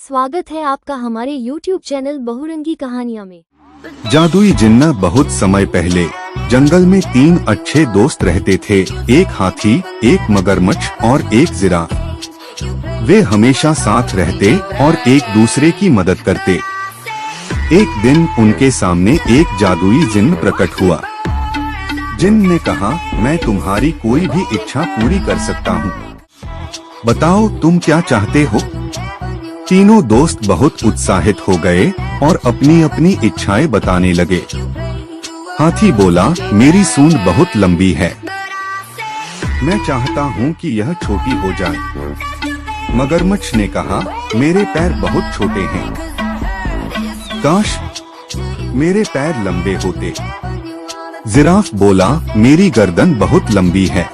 स्वागत है आपका हमारे YouTube चैनल बहुरंगी कहानियाँ में। जादुई जिन्ना। बहुत समय पहले जंगल में 3 अच्छे दोस्त रहते थे। एक हाथी, एक मगरमच्छ और एक जिराफ। वे हमेशा साथ रहते और एक दूसरे की मदद करते। एक दिन उनके सामने एक जादुई जिन्न प्रकट हुआ। जिन्न ने कहा, मैं तुम्हारी कोई भी इच्छा पूरी कर सकता हूँ। बताओ तुम क्या चाहते हो? तीनों दोस्त बहुत उत्साहित हो गए और अपनी अपनी इच्छाएं बताने लगे। हाथी बोला, मेरी सूंड बहुत लंबी है, मैं चाहता हूँ कि यह छोटी हो जाए। मगरमच्छ ने कहा, मेरे पैर बहुत छोटे हैं, काश मेरे पैर लंबे होते। जिराफ बोला, मेरी गर्दन बहुत लंबी है,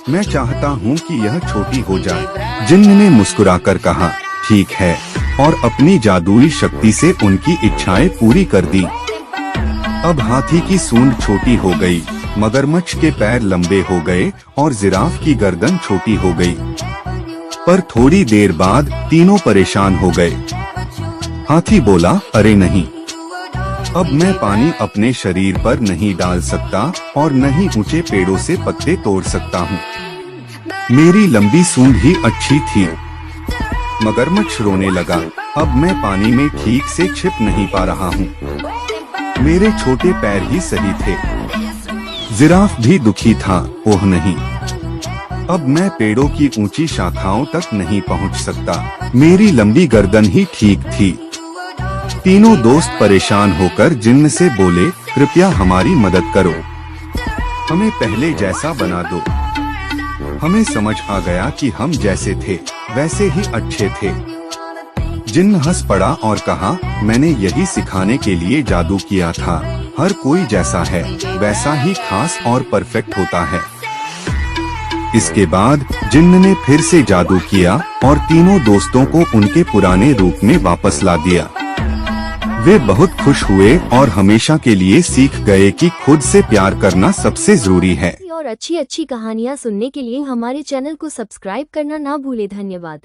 मैं चाहता हूँ कि यह छोटी हो जाए। जिन्न ने मुस्कुराकर कहा, ठीक है, और अपनी जादुई शक्ति से उनकी इच्छाएं पूरी कर दी। अब हाथी की सूंड छोटी हो गई, मगरमच्छ के पैर लंबे हो गए और जिराफ की गर्दन छोटी हो गई। पर थोड़ी देर बाद तीनों परेशान हो गए। हाथी बोला, अरे नहीं, अब मैं पानी अपने शरीर पर नहीं डाल सकता और न ही ऊंचे पेड़ों से पत्ते तोड़ सकता हूँ। मेरी लंबी सूंड ही अच्छी थी। मगरमच्छ रोने लगा, अब मैं पानी में ठीक से छिप नहीं पा रहा हूँ, मेरे छोटे पैर ही सही थे। जिराफ भी दुखी था, ओह नहीं, अब मैं पेड़ों की ऊंची शाखाओं तक नहीं पहुँच सकता, मेरी लंबी गर्दन ही ठीक थी। तीनों दोस्त परेशान होकर जिन्न से बोले, कृपया हमारी मदद करो, हमें पहले जैसा बना दो। हमें समझ आ गया कि हम जैसे थे वैसे ही अच्छे थे। जिन्न हंस पड़ा और कहा, मैंने यही सिखाने के लिए जादू किया था, हर कोई जैसा है वैसा ही खास और परफेक्ट होता है। इसके बाद जिन्न ने फिर से जादू किया और तीनों दोस्तों को उनके पुराने रूप में वापस ला दिया। वे बहुत खुश हुए और हमेशा के लिए सीख गए कि खुद से प्यार करना सबसे जरूरी है। और अच्छी कहानियाँ सुनने के लिए हमारे चैनल को सब्सक्राइब करना ना भूले। धन्यवाद।